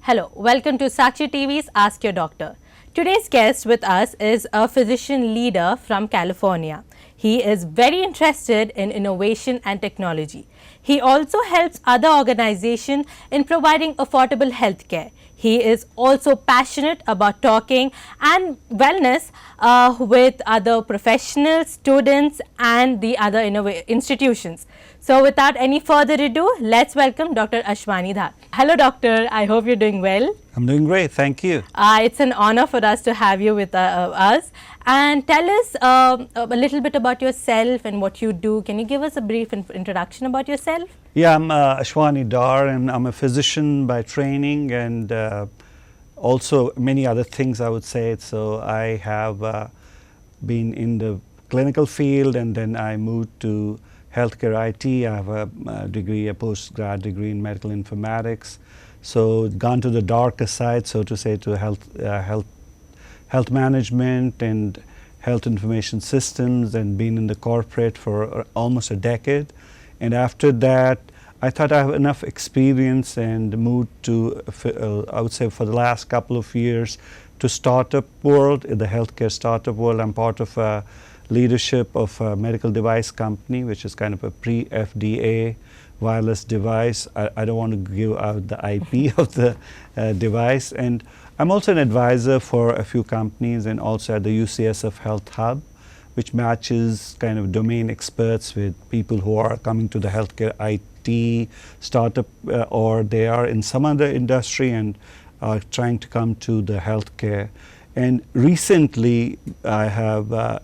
Hello, welcome to Sakshi TV's Ask Your Doctor. Today's guest with us is a physician leader from California. He is very interested in innovation and technology. He also helps other organizations in providing affordable health care. He is also passionate about talking and wellness with other professionals, students and the other institutions. So without any further ado, let's welcome Dr. Ashwani Dhar. Hello doctor, I hope you're doing well. I'm doing great, thank you. It's an honor for us to have you with us. And tell us a little bit about yourself and what you do. Can you give us a brief introduction about yourself? Yeah, I'm Ashwani Dhar and I'm a physician by training and also many other things I would say. So I have been in the clinical field and then I moved to healthcare IT. I have a degree, a post-grad degree in medical informatics. So gone to the darker side, so to say, to health management and health information systems, and been in the corporate for almost a decade. And after that, I thought I have enough experience and moved to, I would say for the last couple of years, to startup world, in the healthcare startup world. I'm part of a leadership of a medical device company, which is kind of a pre-FDA wireless device. I don't want to give out the IP of the device. And I'm also an advisor for a few companies and also at the UCSF Health Hub, which matches kind of domain experts with people who are coming to the healthcare IT startup or they are in some other industry and are trying to come to the healthcare. And recently I have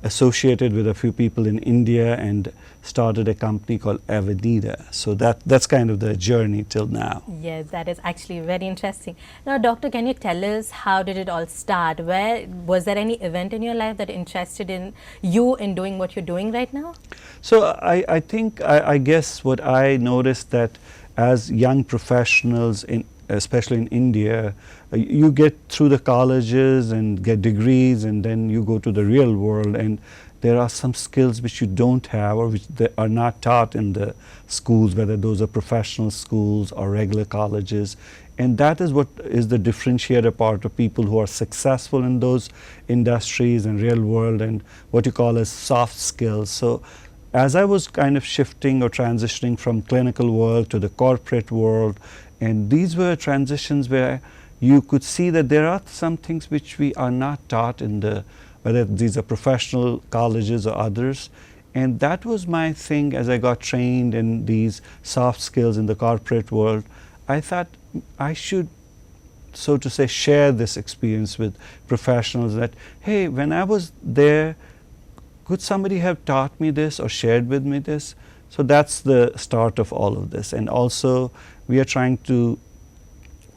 associated with a few people in India and started a company called Avenida. So that's kind of the journey till now. Yes, that is actually very interesting. Now, doctor, can you tell us how did it all start? Was there any event in your life that interested in you in doing what you're doing right now? So I think, I guess what I noticed that as young professionals, especially in India, you get through the colleges and get degrees and then you go to the real world and there are some skills which you don't have or which they are not taught in the schools, whether those are professional schools or regular colleges. And that is what is the differentiator part of people who are successful in those industries and real world and what you call as soft skills. So as I was kind of shifting or transitioning from clinical world to the corporate world, and these were transitions where you could see that there are some things which we are not taught in the, whether these are professional colleges or others. And that was my thing as I got trained in these soft skills in the corporate world. I thought I should, so to say, share this experience with professionals that, hey, when I was there, could somebody have taught me this or shared with me this? So that's the start of all of this. And also we are trying to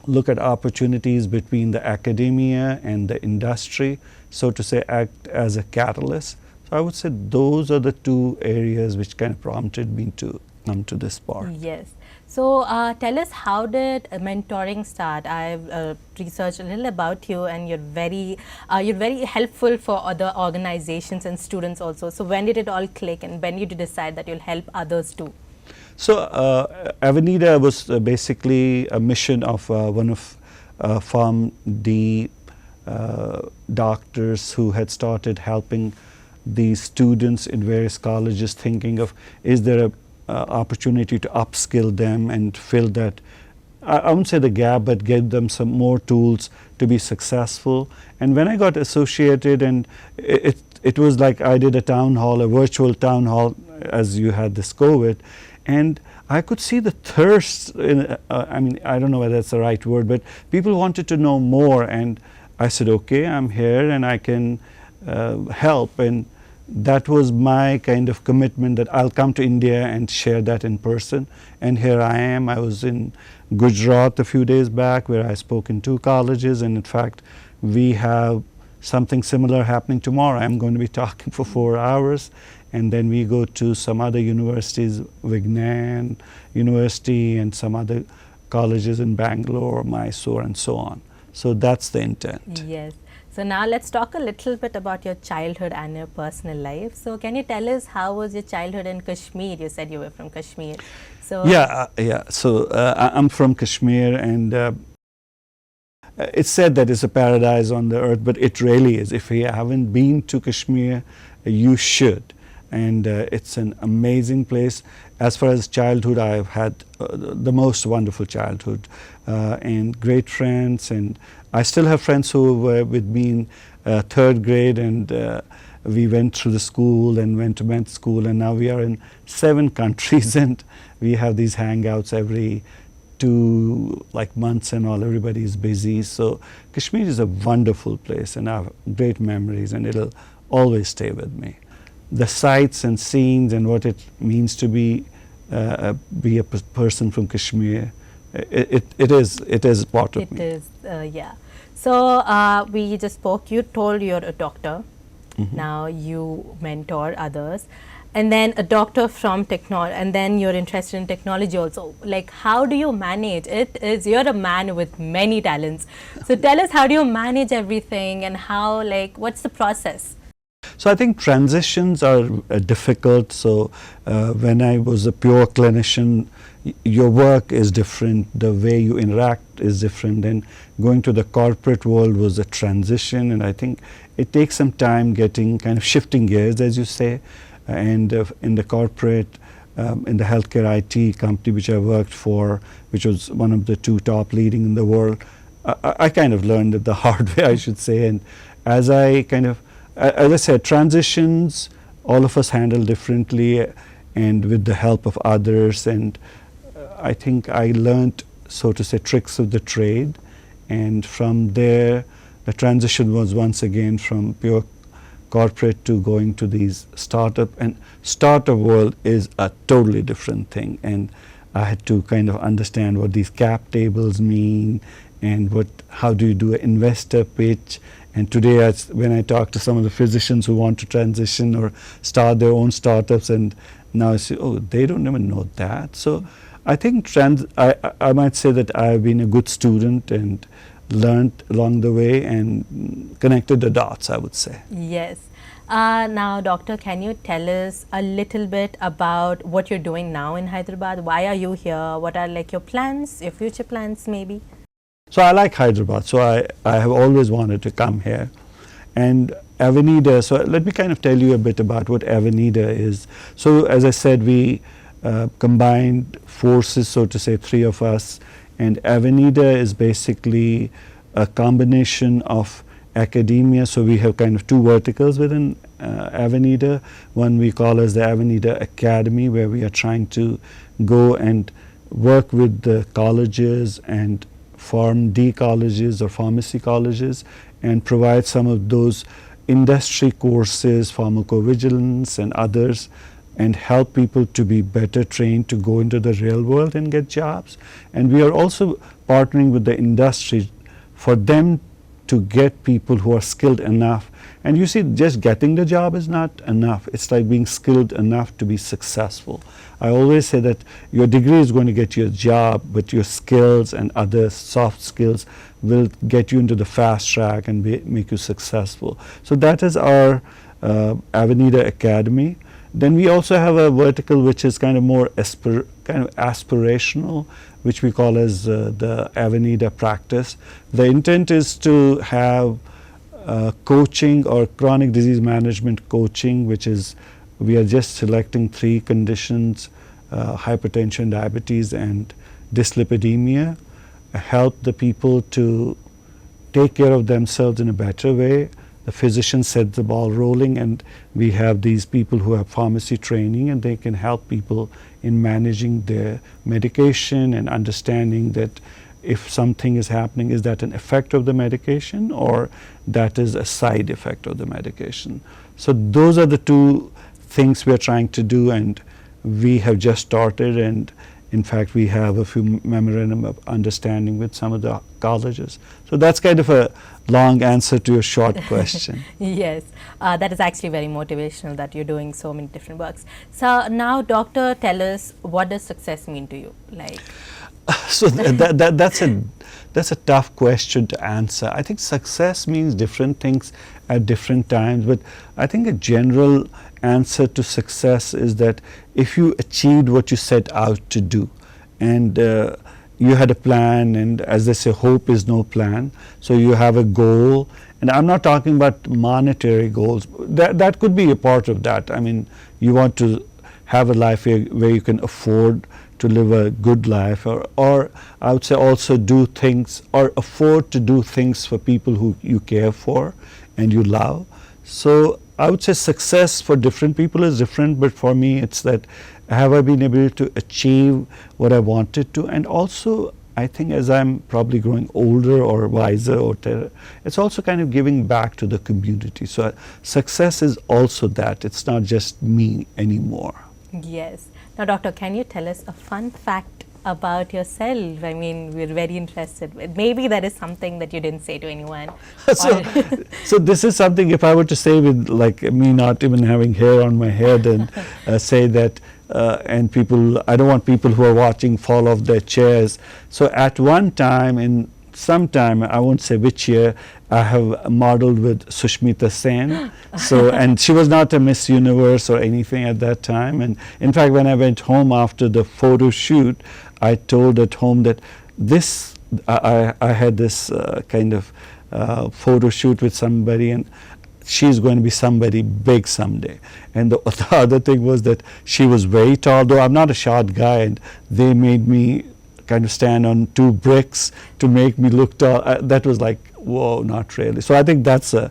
look at opportunities between the academia and the industry, so to say, act as a catalyst. So I would say those are the two areas which kind of prompted me to come to this part. Yes. So tell us, how did mentoring start? I've researched a little about you and you're very helpful for other organizations and students also. So when did it all click and when did you decide that you'll help others too? So Avenida was basically a mission of one of PharmD doctors who had started helping these students in various colleges, thinking of, is there a opportunity to upskill them and fill that, I wouldn't say the gap, but give them some more tools to be successful. And when I got associated, and it was like I did a town hall, a virtual town hall, as you had this COVID, and I could see the thirst in, I mean, I don't know whether that's the right word, but people wanted to know more. And I said, okay, I'm here and I can help. And that was my kind of commitment that I'll come to India and share that in person. And here I am. I was in Gujarat a few days back where I spoke in 2 colleges. And in fact, we have something similar happening tomorrow. I'm going to be talking for 4 hours. And then we go to some other universities, Vignan University and some other colleges in Bangalore, Mysore and so on. So that's the intent. Yes. So now let's talk a little bit about your childhood and your personal life. So can you tell us how was your childhood in Kashmir? You said you were from Kashmir. So yeah. So I'm from Kashmir, and it's said that it's a paradise on the earth, but it really is. If you haven't been to Kashmir, you should. And it's an amazing place. As far as childhood, I've had the most wonderful childhood and great friends. And I still have friends who were with me in third grade, and we went through the school and went to med school, and now we are in 7 countries, and we have these hangouts every 2 months and all. Everybody is busy. So Kashmir is a wonderful place, and I have great memories, and it'll always stay with me. The sights and scenes and what it means to be a person from Kashmir, it is part of me. It is, yeah. So we just spoke. You told you're a doctor. Now you mentor others, and then a doctor from technology, and then you're interested in technology also. Like, how do you manage it? Is you're a man with many talents. So tell us, how do you manage everything, and how, what's the process? So I think transitions are difficult. So when I was a pure clinician, your work is different, the way you interact is different, and going to the corporate world was a transition, and I think it takes some time getting kind of shifting gears, as you say. And in the corporate, in the healthcare IT company which I worked for, which was one of the 2 top leading in the world, I kind of learned it the hard way, I should say. And as I said, transitions, all of us handle differently and with the help of others. And I think I learned, so to say, tricks of the trade. And from there, the transition was once again from pure corporate to going to these startup. And startup world is a totally different thing. And I had to kind of understand what these cap tables mean, and how do you do an investor pitch. And today, when I talk to some of the physicians who want to transition or start their own startups, and now I say, oh, they don't even know that. So I think I might say that I've been a good student and learned along the way and connected the dots, I would say. Yes. Now, doctor, can you tell us a little bit about what you're doing now in Hyderabad? Why are you here? What are your plans, your future plans maybe? So I like Hyderabad. So I have always wanted to come here. And Avenida, so let me kind of tell you a bit about what Avenida is. So as I said, we combined forces, so to say, 3 of us. And Avenida is basically a combination of academia. So we have kind of 2 verticals within Avenida. One we call as the Avenida Academy, where we are trying to go and work with the colleges and PharmD colleges or pharmacy colleges and provide some of those industry courses, pharmacovigilance and others, and help people to be better trained to go into the real world and get jobs. And we are also partnering with the industry for them to get people who are skilled enough. And you see, just getting the job is not enough. It's like being skilled enough to be successful. I always say that your degree is going to get you a job, but your skills and other soft skills will get you into the fast track and make you successful. So that is our Avenida Academy. Then we also have a vertical which is kind of more aspirational, which we call as the Avenida Practice. The intent is to have coaching or chronic disease management coaching, which is we are just selecting 3 conditions, hypertension, diabetes, and dyslipidemia, help the people to take care of themselves in a better way. The physician set the ball rolling, and we have these people who have pharmacy training, and they can help people in managing their medication and understanding that if something is happening, is that an effect of the medication or that is a side effect of the medication. So those are the 2 things we are trying to do, and we have just started, and in fact we have a few memorandum of understanding with some of the colleges. So that's kind of a long answer to your short question. Yes, that is actually very motivational that you're doing so many different works. So now, doctor, tell us, what does success mean to you? So that's a tough question to answer. I think success means different things at different times, but I think a general answer to success is that if you achieved what you set out to do, and you had a plan, and as they say, hope is no plan. So you have a goal, and I'm not talking about monetary goals. That could be a part of that. I mean, you want to have a life where you can afford to live a good life, or I would say also do things or afford to do things for people who you care for and you love. So I would say success for different people is different, but for me it's that have I been able to achieve what I wanted to, and also I think as I'm probably growing older or wiser, it's also kind of giving back to the community. So success is also that, it's not just me anymore. Yes. Now, doctor, can you tell us a fun fact about yourself? I mean, we're very interested. Maybe that is something that you didn't say to anyone. So this is something, if I were to say with like me not even having hair on my head and say that, and people, I don't want people who are watching fall off their chairs. So at one time, in some time, I won't say which year, I have modeled with Sushmita Sen. So, and she was not a Miss Universe or anything at that time. And in fact, when I went home after the photo shoot, I told at home that this, I had this kind of photo shoot with somebody, and she's going to be somebody big someday. And the other thing was that she was very tall, though I'm not a short guy, and they made me kind of stand on 2 bricks to make me look tall. That was like, whoa, not really. So I think that's a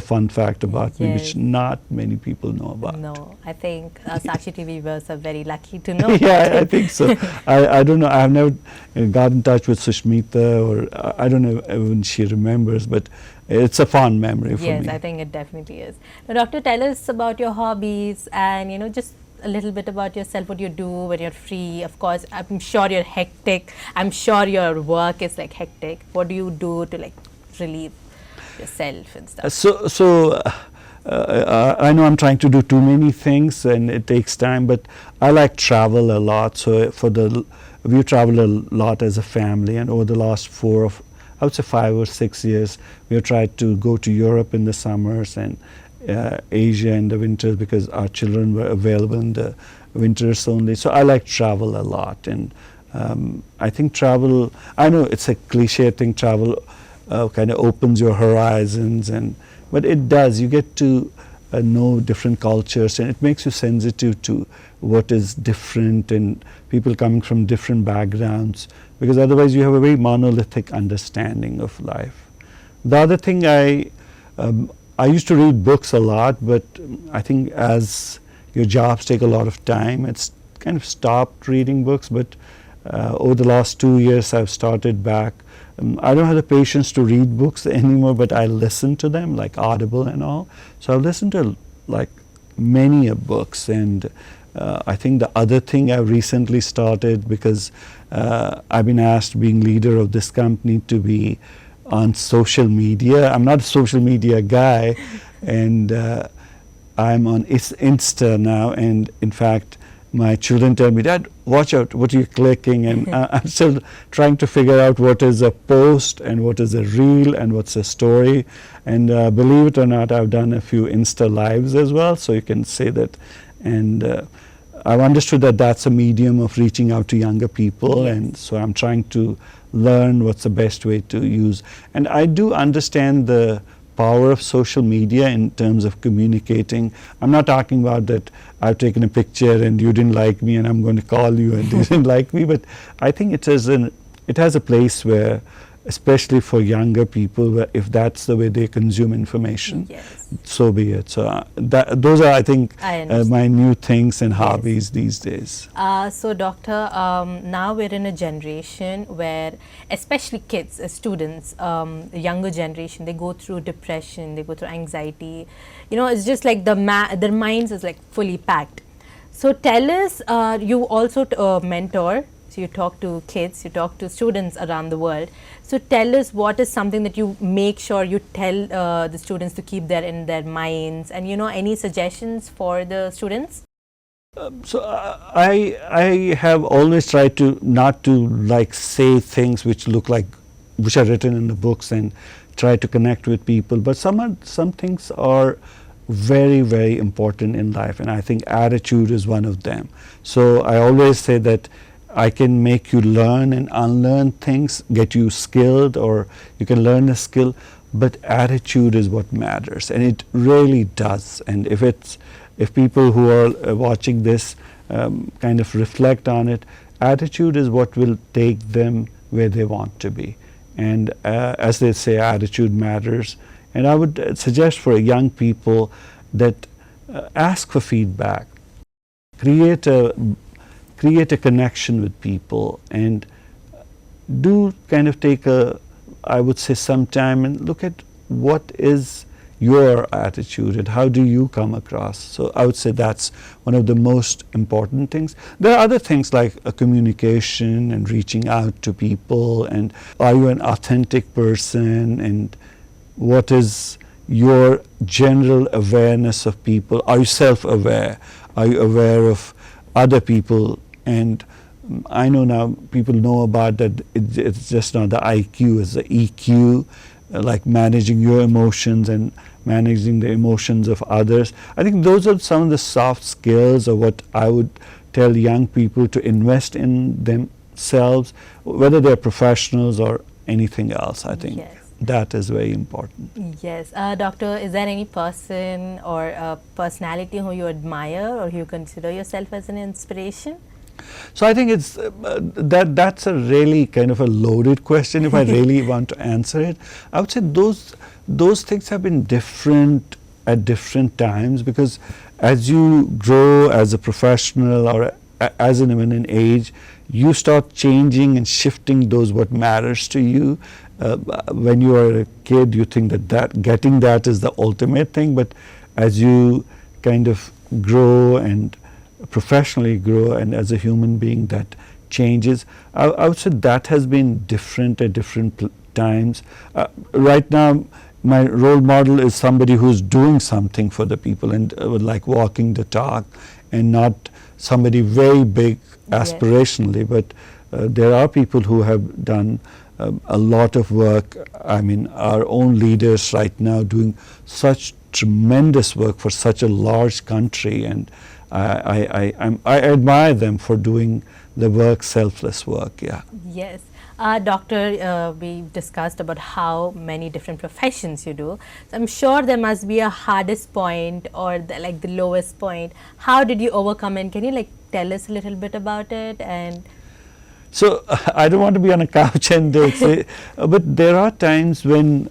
fun fact about me, which not many people know about. No, I think Sakshi TV viewers are very lucky to know. Yeah, I think so. I don't know. I have never got in touch with Sushmita, or I don't know when she remembers, but it's a fond memory for me. Yes, I think it definitely is. Now, doctor, tell us about your hobbies and, you know, just a little bit about yourself, what you do when you're free. Of course, I'm sure you're hectic. I'm sure your work is like hectic. What do you do to like relieve yourself and stuff? I know I'm trying to do too many things and it takes time, but I like travel a lot. So we travel a lot as a family, and over the last 5 or 6 years, we have tried to go to Europe in the summers and Asia in the winters, because our children were available in the winters only. So I like travel a lot, and I think travel, I know it's a cliche thing, travel kind of opens your horizons, but it does. You get to know different cultures, and it makes you sensitive to what is different and people coming from different backgrounds, because otherwise you have a very monolithic understanding of life. The other thing, I used to read books a lot, but I think as your jobs take a lot of time, it's kind of stopped reading books. But over the last 2 years, I've started back. I don't have the patience to read books anymore, but I listen to them, like Audible and all. So I've listened to like many books, and I think the other thing I've recently started, because I've been asked, being leader of this company, to be on social media. I'm not a social media guy, and I'm on Insta now, and in fact my children tell me, Dad, watch out what you're clicking, and I'm still trying to figure out what is a post and what is a reel and what's a story. And believe it or not, I've done a few Insta lives as well, so you can say that. And I've understood that that's a medium of reaching out to younger people, and so I'm trying to learn what's the best way to use. And I do understand the power of social media in terms of communicating. I'm not talking about that I've taken a picture and you didn't like me and I'm going to call you and you didn't like me, but I think it has a place where, especially for younger people, where if that's the way they consume information, so be it. So those are, I think, my new things and hobbies these days. So doctor, now we're in a generation where, especially kids, students, the younger generation, they go through depression, they go through anxiety. You know, it's just like their minds is like fully packed. So tell us, you also mentor. So you talk to kids, you talk to students around the world. So tell us, what is something that you make sure you tell the students to keep that in their minds, and you know, any suggestions for the students? So I have always tried to not to like say things which are written in the books and try to connect with people, but some things are very, very important in life, and I think attitude is one of them. So I always say that I can make you learn and unlearn things, get you skilled, or you can learn a skill, but attitude is what matters, and it really does. And if people who are watching this kind of reflect on it, attitude is what will take them where they want to be. And as they say, attitude matters. And I would suggest for young people that ask for feedback, create a connection with people, and do kind of take I would say some time and look at what is your attitude and how do you come across. So I would say that's one of the most important things. There are other things like communication and reaching out to people, and are you an authentic person, and what is your general awareness of people? Are you self-aware? Are you aware of other people? And I know now people know about that it's just not the IQ, it's the EQ, like managing your emotions and managing the emotions of others. I think those are some of the soft skills of what I would tell young people to invest in themselves, whether they're professionals or anything else. I think that is very important. Yes. Doctor, is there any person or a personality who you admire or you consider yourself as an inspiration? So I think it's that's a really kind of a loaded question if I really want to answer it. I would say those things have been different at different times, because as you grow as a professional or as an even an age, you start changing and shifting those what matters to you. When you are a kid, you think that getting that is the ultimate thing, but as you kind of grow and professionally grow and as a human being, that changes. I would say that has been different at different times. Right now my role model is somebody who's doing something for the people and like walking the talk, and not somebody very big aspirationally, but there are people who have done a lot of work. I mean, our own leaders right now doing such tremendous work for such a large country, and I admire them for doing the work, selfless work. Yeah. Yes. Doctor, we discussed about how many different professions you do. So I'm sure there must be a hardest point or the lowest point. How did you overcome it? Can you tell us a little bit about it? And so I don't want to be on a couch and say, but there are times when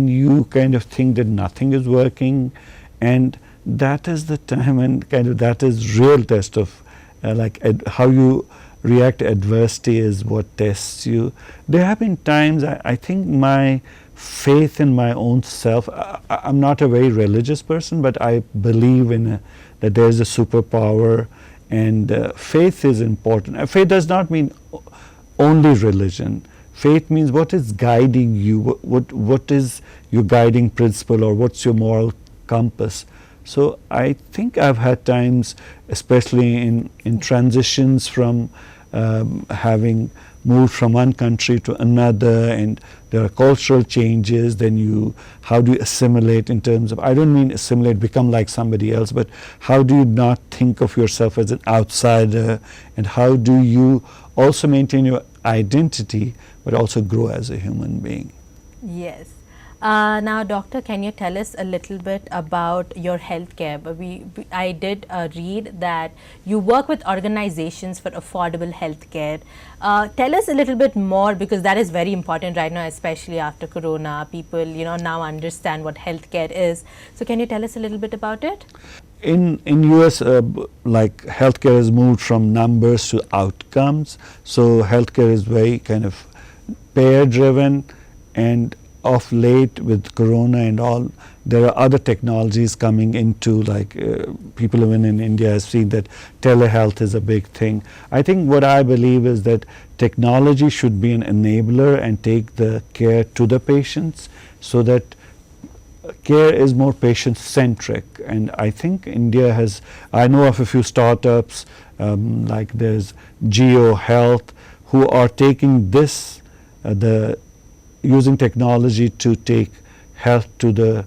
you kind of think that nothing is working, and that is the time when kind of that is real test of how you react to adversity is what tests you. There have been times I think my faith in my own self, I'm not a very religious person, but I believe in that there is a superpower, and faith is important. Faith does not mean only religion. Faith means what is guiding you, what is your guiding principle, or what's your moral compass. So I think I've had times, especially in transitions from having moved from one country to another, and there are cultural changes, then how do you assimilate in terms of, I don't mean assimilate, become like somebody else, but how do you not think of yourself as an outsider, and how do you also maintain your identity but also grow as a human being? Yes. Now, Doctor, can you tell us a little bit about your healthcare? I did read that you work with organizations for affordable healthcare. Tell us a little bit more, because that is very important right now, especially after Corona. People, now understand what healthcare is. So, can you tell us a little bit about it? In US, healthcare has moved from numbers to outcomes. So healthcare is very kind of payer-driven, and of late with Corona and all, there are other technologies coming into, people even in India have seen that telehealth is a big thing. I think what I believe is that technology should be an enabler and take the care to the patients, so that care is more patient-centric. And I think India has, I know of a few startups, like there's Geo Health, who are taking this, using technology to take health to the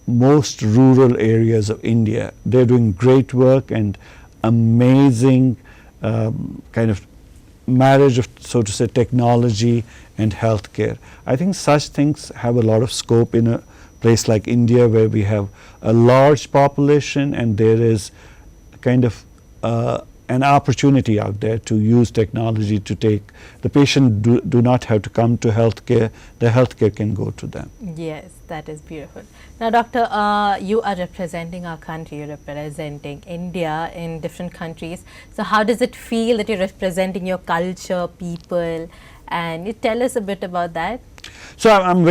most rural areas of India. They're doing great work and amazing kind of marriage of, so to say, technology and healthcare. I think such things have a lot of scope in a place like India, where we have a large population and there is kind of an opportunity out there to use technology to take the patient do not have to come to healthcare, the healthcare can go to them. Yes, that is beautiful. Now, doctor, you are representing our country, you're representing India in different countries. So how does it feel that you're representing your culture, people, and you tell us a bit about that? So I'm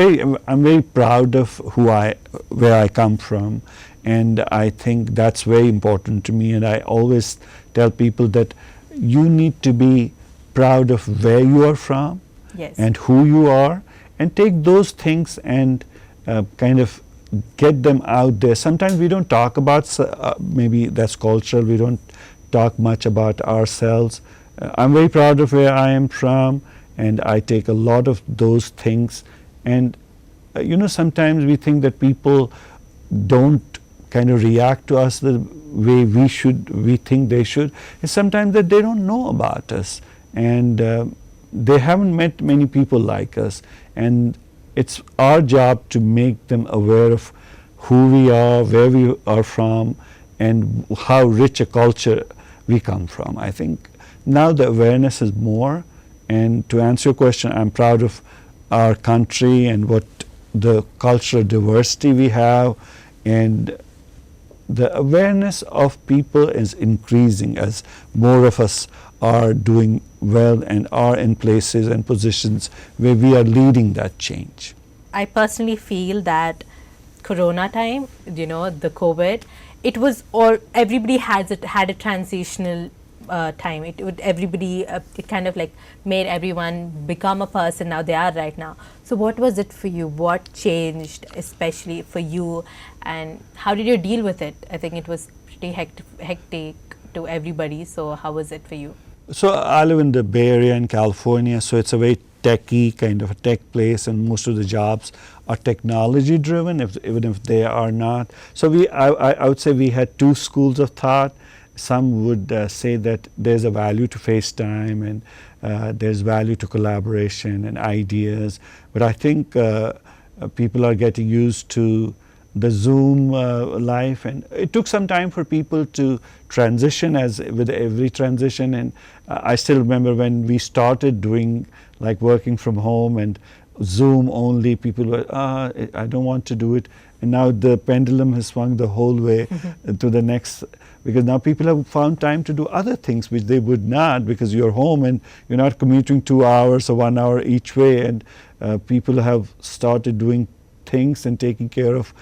very proud of where I come from, and I think that's very important to me. And I always tell people that you need to be proud of where you are from, Yes. and who you are, and take those things and kind of get them out there. Sometimes we don't talk about, maybe that's cultural, we don't talk much about ourselves. I'm very proud of where I am from, and I take a lot of those things. And you know, sometimes we think that people don't kind of react to us the way we think they should. And sometimes that they don't know about us, and they haven't met many people like us. And it's our job to make them aware of who we are, where we are from, and how rich a culture we come from. I think now the awareness is more. And to answer your question, I'm proud of our country and what the cultural diversity we have, and the awareness of people is increasing as more of us are doing well and are in places and positions where we are leading that change. I personally feel that Corona time, you know, the COVID, it was all, everybody had a transitional time. It kind of like made everyone become a person now they are right now. So what was it for you? What changed especially for you, and how did you deal with it? I think it was pretty hectic to everybody. So how was it for you? So I live in the Bay Area in California, so it's a very techy kind of a tech place, and most of the jobs are technology driven, even if they are not. So I would say we had two schools of thought. Some would say that there's a value to FaceTime, and there's value to collaboration and ideas. But I think people are getting used to the Zoom life, and it took some time for people to transition, as with every transition. And I still remember when we started doing like working from home and Zoom only, people were, I don't want to do it. And now the pendulum has swung the whole way to the next, because now people have found time to do other things which they would not, because you're home and you're not commuting 2 hours or 1 hour each way. And people have started doing things and taking care of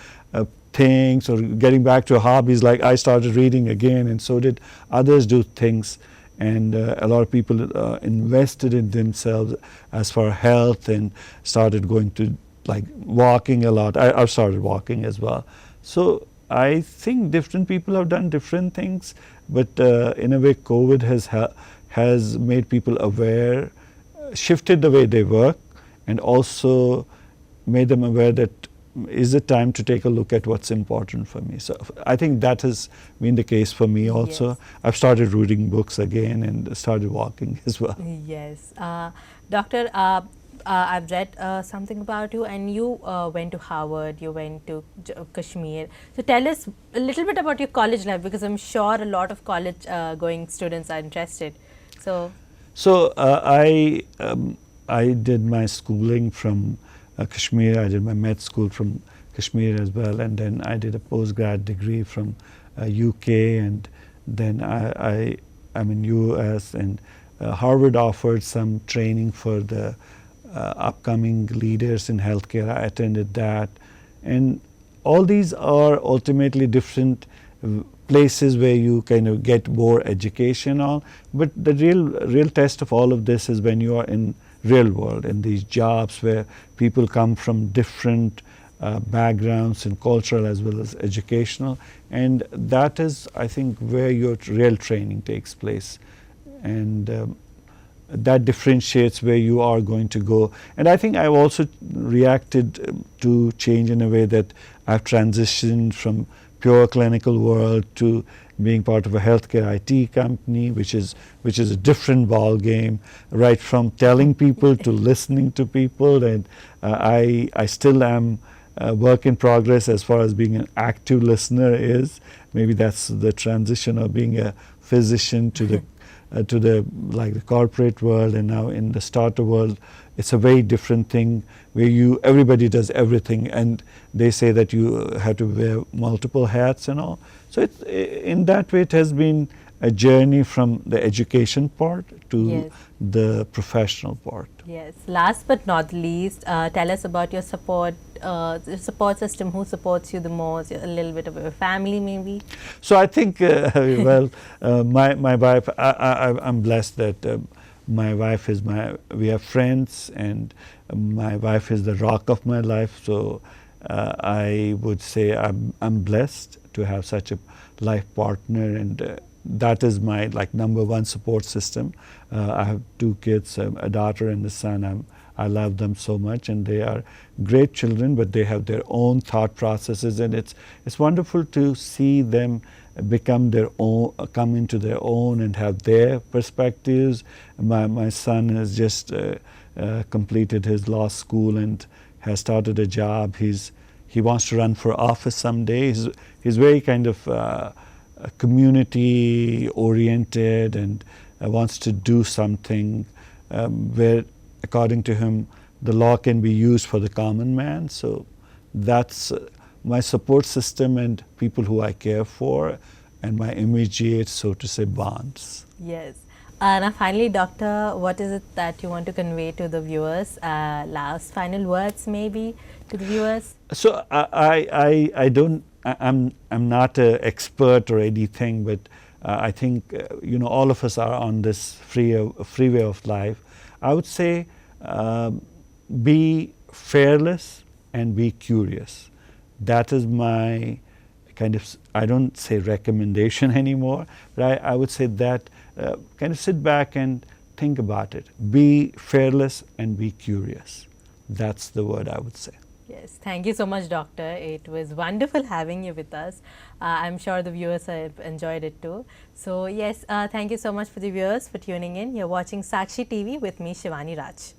things, or getting back to hobbies. Like I started reading again, and so did others do things. And a lot of people invested in themselves as far health, and started going to like walking a lot. I started walking as well. So I think different people have done different things, but in a way COVID has made people aware, shifted the way they work, and also made them aware that is it time to take a look at what's important for me. So I think that has been the case for me also. Yes. I've started reading books again and started walking as well. Yes. Doctor, I've read something about you, and you went to Harvard, you went to Kashmir. So tell us a little bit about your college life, because I'm sure a lot of college going students are interested. So I did my schooling from Kashmir. I did my med school from Kashmir as well, and then I did a postgrad degree from UK, and then I'm in US, and Harvard offered some training for the upcoming leaders in healthcare. I attended that, and all these are ultimately different places where you kind of get more education on. But the real test of all of this is when you are in real world, in these jobs where people come from different backgrounds and cultural as well as educational, and that is, I think, where your real training takes place, and that differentiates where you are going to go. And I think I've also reacted to change in a way that I've transitioned from pure clinical world to being part of a healthcare IT company, which is a different ball game. Right from telling people to listening to people, and I still am work in progress as far as being an active listener is. Maybe that's the transition of being a physician to the like the corporate world, and now in the startup world. It's a very different thing where everybody does everything, and they say that you have to wear multiple hats and all. So in that way, it has been a journey from the education part to Yes. the professional part. Yes. Last but not least, tell us about your support system. Who supports you the most? A little bit of your family, maybe. So I think, my wife, I'm blessed that my wife is we are friends, and my wife is the rock of my life. So I would say I'm blessed to have such a life partner, and that is my number one support system. I have 2 kids, a daughter and a son. I love them so much, and they are great children, but they have their own thought processes, and it's wonderful to see them become their own, come into their own, and have their perspectives. My son has just completed his law school and has started a job. He wants to run for office someday. He's very kind of community oriented, and wants to do something where, according to him, the law can be used for the common man. So that's my support system and people who I care for, and my immediate, so to say, bonds. Yes. Now, finally, doctor, what is it that you want to convey to the viewers? Last final words, maybe, to the viewers. So I don't. I'm not an expert or anything, but I think all of us are on this freeway of life. I would say be fearless and be curious. That is my kind of, I don't say recommendation anymore, but I would say that kind of sit back and think about it. Be fearless and be curious. That's the word I would say. Yes, thank you so much, doctor. It was wonderful having you with us. I'm sure the viewers have enjoyed it too. So yes, thank you so much for the viewers for tuning in. You're watching Sakshi TV with me, Shivani Raj.